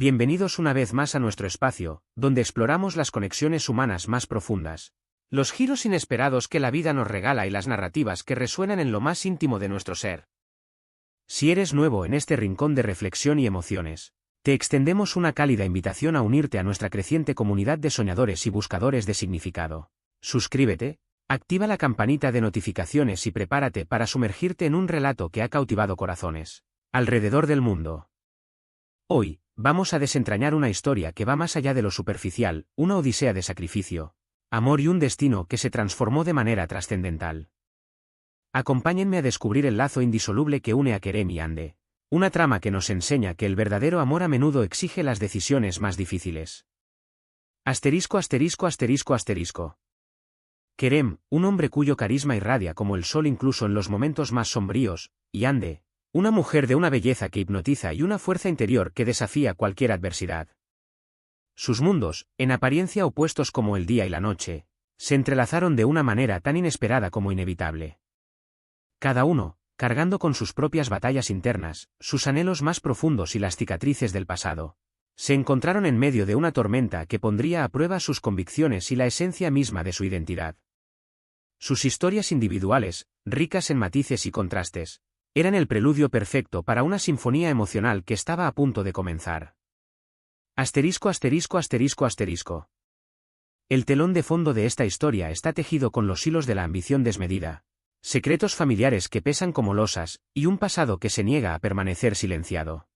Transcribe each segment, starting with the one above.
Bienvenidos una vez más a nuestro espacio, donde exploramos las conexiones humanas más profundas, los giros inesperados que la vida nos regala y las narrativas que resuenan en lo más íntimo de nuestro ser. Si eres nuevo en este rincón de reflexión y emociones, te extendemos una cálida invitación a unirte a nuestra creciente comunidad de soñadores y buscadores de significado. Suscríbete, activa la campanita de notificaciones y prepárate para sumergirte en un relato que ha cautivado corazones alrededor del mundo. Hoy, vamos a desentrañar una historia que va más allá de lo superficial, una odisea de sacrificio, amor y un destino que se transformó de manera trascendental. Acompáñenme a descubrir el lazo indisoluble que une a Kerem y Hande, una trama que nos enseña que el verdadero amor a menudo exige las decisiones más difíciles. Asterisco asterisco asterisco asterisco. Kerem, un hombre cuyo carisma irradia como el sol incluso en los momentos más sombríos, y Hande, una mujer de una belleza que hipnotiza y una fuerza interior que desafía cualquier adversidad. Sus mundos, en apariencia opuestos como el día y la noche, se entrelazaron de una manera tan inesperada como inevitable. Cada uno, cargando con sus propias batallas internas, sus anhelos más profundos y las cicatrices del pasado, se encontraron en medio de una tormenta que pondría a prueba sus convicciones y la esencia misma de su identidad. Sus historias individuales, ricas en matices y contrastes, eran el preludio perfecto para una sinfonía emocional que estaba a punto de comenzar. Asterisco asterisco asterisco asterisco. El telón de fondo de esta historia está tejido con los hilos de la ambición desmedida, secretos familiares que pesan como losas, y un pasado que se niega a permanecer silenciado.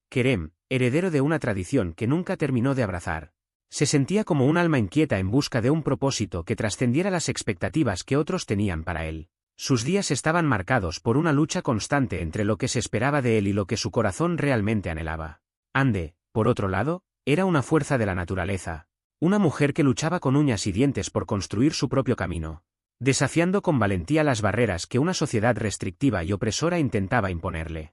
Kerem, heredero de una tradición que nunca terminó de abrazar, se sentía como un alma inquieta en busca de un propósito que trascendiera las expectativas que otros tenían para él. Sus días estaban marcados por una lucha constante entre lo que se esperaba de él y lo que su corazón realmente anhelaba. Hande, por otro lado, era una fuerza de la naturaleza, una mujer que luchaba con uñas y dientes por construir su propio camino, desafiando con valentía las barreras que una sociedad restrictiva y opresora intentaba imponerle.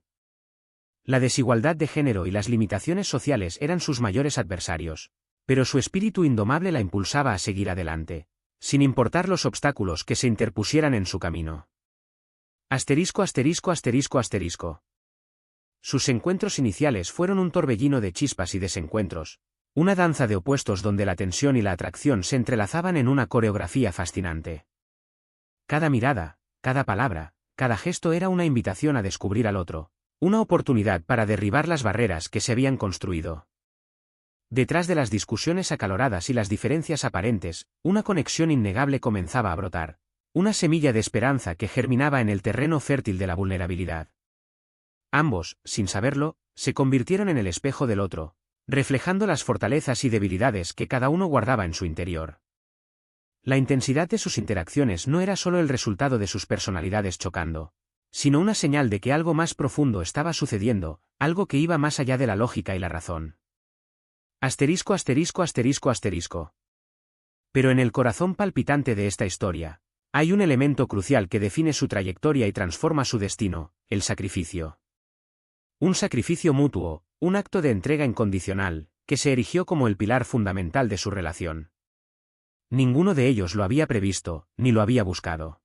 La desigualdad de género y las limitaciones sociales eran sus mayores adversarios, pero su espíritu indomable la impulsaba a seguir adelante, sin importar los obstáculos que se interpusieran en su camino. Asterisco asterisco asterisco asterisco. Sus encuentros iniciales fueron un torbellino de chispas y desencuentros, una danza de opuestos donde la tensión y la atracción se entrelazaban en una coreografía fascinante. Cada mirada, cada palabra, cada gesto era una invitación a descubrir al otro, una oportunidad para derribar las barreras que se habían construido. Detrás de las discusiones acaloradas y las diferencias aparentes, una conexión innegable comenzaba a brotar, una semilla de esperanza que germinaba en el terreno fértil de la vulnerabilidad. Ambos, sin saberlo, se convirtieron en el espejo del otro, reflejando las fortalezas y debilidades que cada uno guardaba en su interior. La intensidad de sus interacciones no era solo el resultado de sus personalidades chocando, sino una señal de que algo más profundo estaba sucediendo, algo que iba más allá de la lógica y la razón. Asterisco asterisco asterisco asterisco. Pero en el corazón palpitante de esta historia, hay un elemento crucial que define su trayectoria y transforma su destino: el sacrificio. Un sacrificio mutuo, un acto de entrega incondicional, que se erigió como el pilar fundamental de su relación. Ninguno de ellos lo había previsto, ni lo había buscado.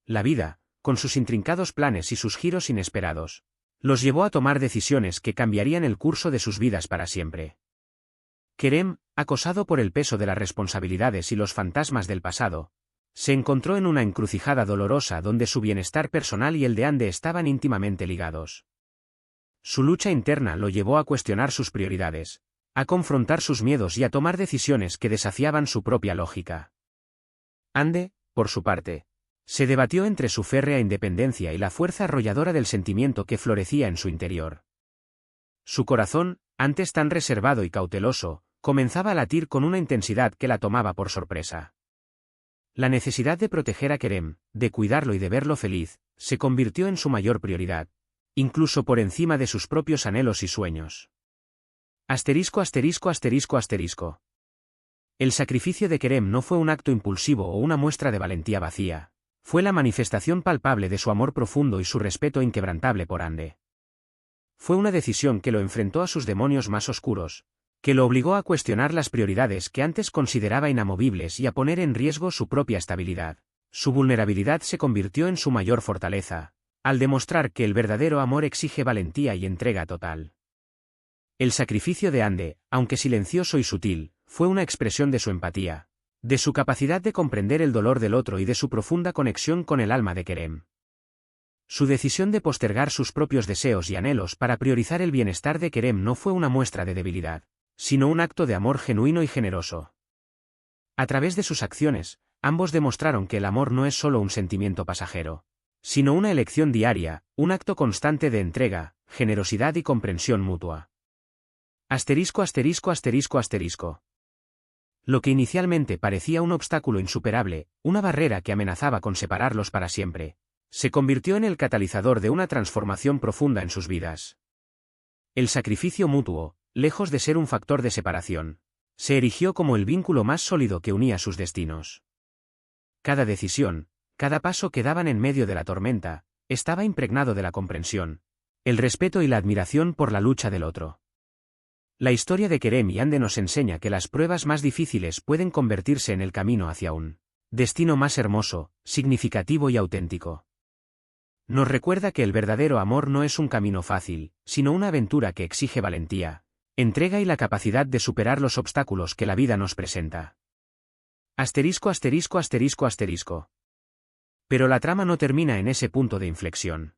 La vida, con sus intrincados planes y sus giros inesperados, los llevó a tomar decisiones que cambiarían el curso de sus vidas para siempre. Kerem, acosado por el peso de las responsabilidades y los fantasmas del pasado, se encontró en una encrucijada dolorosa donde su bienestar personal y el de Hande estaban íntimamente ligados. Su lucha interna lo llevó a cuestionar sus prioridades, a confrontar sus miedos y a tomar decisiones que desafiaban su propia lógica. Hande, por su parte, se debatió entre su férrea independencia y la fuerza arrolladora del sentimiento que florecía en su interior. Su corazón, antes tan reservado y cauteloso, comenzaba a latir con una intensidad que la tomaba por sorpresa. La necesidad de proteger a Kerem, de cuidarlo y de verlo feliz, se convirtió en su mayor prioridad, incluso por encima de sus propios anhelos y sueños. Asterisco asterisco asterisco asterisco. El sacrificio de Kerem no fue un acto impulsivo o una muestra de valentía vacía, fue la manifestación palpable de su amor profundo y su respeto inquebrantable por Hande. Fue una decisión que lo enfrentó a sus demonios más oscuros, que lo obligó a cuestionar las prioridades que antes consideraba inamovibles y a poner en riesgo su propia estabilidad. Su vulnerabilidad se convirtió en su mayor fortaleza, al demostrar que el verdadero amor exige valentía y entrega total. El sacrificio de Ande, aunque silencioso y sutil, fue una expresión de su empatía, de su capacidad de comprender el dolor del otro y de su profunda conexión con el alma de Kerem. Su decisión de postergar sus propios deseos y anhelos para priorizar el bienestar de Kerem no fue una muestra de debilidad, sino un acto de amor genuino y generoso. A través de sus acciones, ambos demostraron que el amor no es solo un sentimiento pasajero, sino una elección diaria, un acto constante de entrega, generosidad y comprensión mutua. Asterisco asterisco asterisco asterisco. Lo que inicialmente parecía un obstáculo insuperable, una barrera que amenazaba con separarlos para siempre, se convirtió en el catalizador de una transformación profunda en sus vidas. El sacrificio mutuo, lejos de ser un factor de separación, se erigió como el vínculo más sólido que unía sus destinos. Cada decisión, cada paso que daban en medio de la tormenta, estaba impregnado de la comprensión, el respeto y la admiración por la lucha del otro. La historia de Kerem y Ande nos enseña que las pruebas más difíciles pueden convertirse en el camino hacia un destino más hermoso, significativo y auténtico. Nos recuerda que el verdadero amor no es un camino fácil, sino una aventura que exige valentía, entrega y la capacidad de superar los obstáculos que la vida nos presenta. Asterisco asterisco asterisco asterisco. Pero la trama no termina en ese punto de inflexión.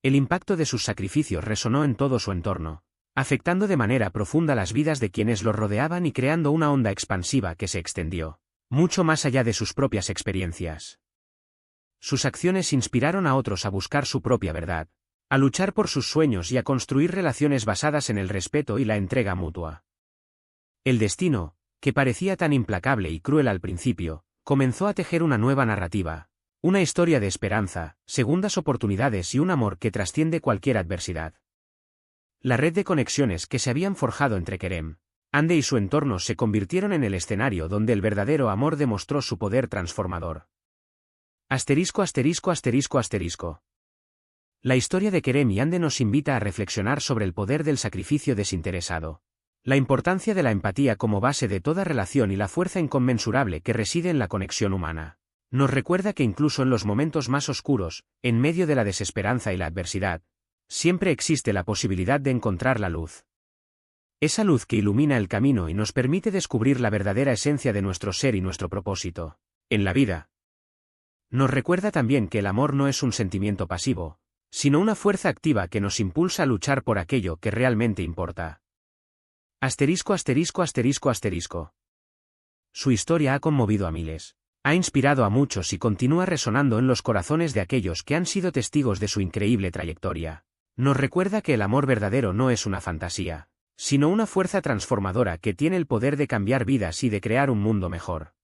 El impacto de sus sacrificios resonó en todo su entorno, afectando de manera profunda las vidas de quienes los rodeaban y creando una onda expansiva que se extendió mucho más allá de sus propias experiencias. Sus acciones inspiraron a otros a buscar su propia verdad, a luchar por sus sueños y a construir relaciones basadas en el respeto y la entrega mutua. El destino, que parecía tan implacable y cruel al principio, comenzó a tejer una nueva narrativa, una historia de esperanza, segundas oportunidades y un amor que trasciende cualquier adversidad. La red de conexiones que se habían forjado entre Kerem, Ande y su entorno se convirtieron en el escenario donde el verdadero amor demostró su poder transformador. Asterisco asterisco asterisco asterisco. La historia de Kerem y Ande nos invita a reflexionar sobre el poder del sacrificio desinteresado, la importancia de la empatía como base de toda relación y la fuerza inconmensurable que reside en la conexión humana. Nos recuerda que incluso en los momentos más oscuros, en medio de la desesperanza y la adversidad, siempre existe la posibilidad de encontrar la luz. Esa luz que ilumina el camino y nos permite descubrir la verdadera esencia de nuestro ser y nuestro propósito en la vida. Nos recuerda también que el amor no es un sentimiento pasivo, sino una fuerza activa que nos impulsa a luchar por aquello que realmente importa. Asterisco asterisco asterisco asterisco. Su historia ha conmovido a miles, ha inspirado a muchos y continúa resonando en los corazones de aquellos que han sido testigos de su increíble trayectoria. Nos recuerda que el amor verdadero no es una fantasía, sino una fuerza transformadora que tiene el poder de cambiar vidas y de crear un mundo mejor.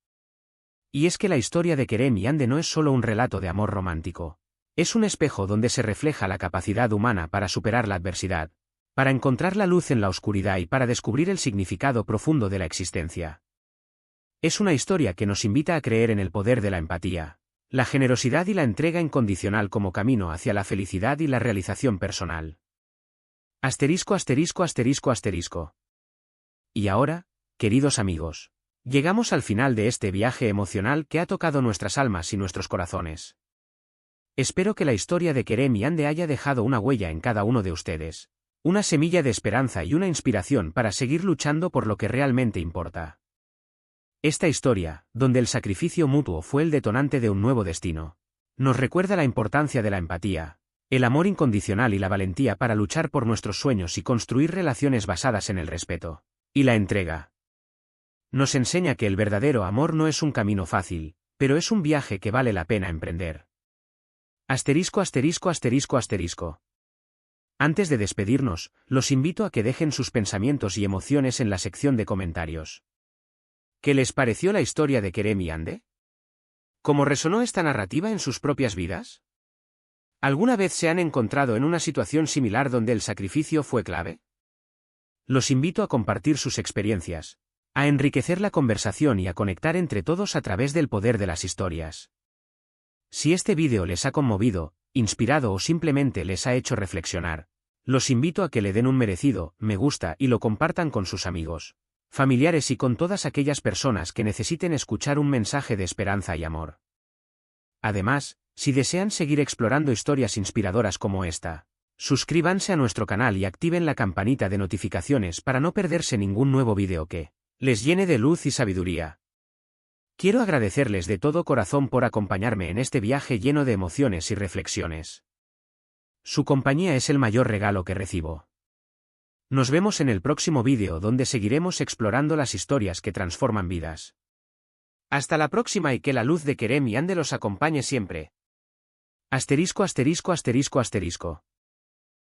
Y es que la historia de Kerem y Ande no es solo un relato de amor romántico, es un espejo donde se refleja la capacidad humana para superar la adversidad, para encontrar la luz en la oscuridad y para descubrir el significado profundo de la existencia. Es una historia que nos invita a creer en el poder de la empatía, la generosidad y la entrega incondicional como camino hacia la felicidad y la realización personal. Asterisco asterisco asterisco asterisco. Y ahora, queridos amigos, llegamos al final de este viaje emocional que ha tocado nuestras almas y nuestros corazones. Espero que la historia de Kerem y Ande haya dejado una huella en cada uno de ustedes, una semilla de esperanza y una inspiración para seguir luchando por lo que realmente importa. Esta historia, donde el sacrificio mutuo fue el detonante de un nuevo destino, nos recuerda la importancia de la empatía, el amor incondicional y la valentía para luchar por nuestros sueños y construir relaciones basadas en el respeto y la entrega. Nos enseña que el verdadero amor no es un camino fácil, pero es un viaje que vale la pena emprender. Asterisco asterisco asterisco asterisco. Antes de despedirnos, los invito a que dejen sus pensamientos y emociones en la sección de comentarios. ¿Qué les pareció la historia de Kerem y Ande? ¿Cómo resonó esta narrativa en sus propias vidas? ¿Alguna vez se han encontrado en una situación similar donde el sacrificio fue clave? Los invito a compartir sus experiencias, a enriquecer la conversación y a conectar entre todos a través del poder de las historias. Si este vídeo les ha conmovido, inspirado o simplemente les ha hecho reflexionar, los invito a que le den un merecido me gusta y lo compartan con sus amigos, familiares y con todas aquellas personas que necesiten escuchar un mensaje de esperanza y amor. Además, si desean seguir explorando historias inspiradoras como esta, Suscríbanse a nuestro canal y activen la campanita de notificaciones para no perderse ningún nuevo vídeo que les llene de luz y sabiduría. Quiero agradecerles de todo corazón por acompañarme en este viaje lleno de emociones y reflexiones. Su compañía es el mayor regalo que recibo. Nos vemos en el próximo vídeo donde seguiremos explorando las historias que transforman vidas. Hasta la próxima y que la luz de Kerem y Ande los acompañe siempre. ***********************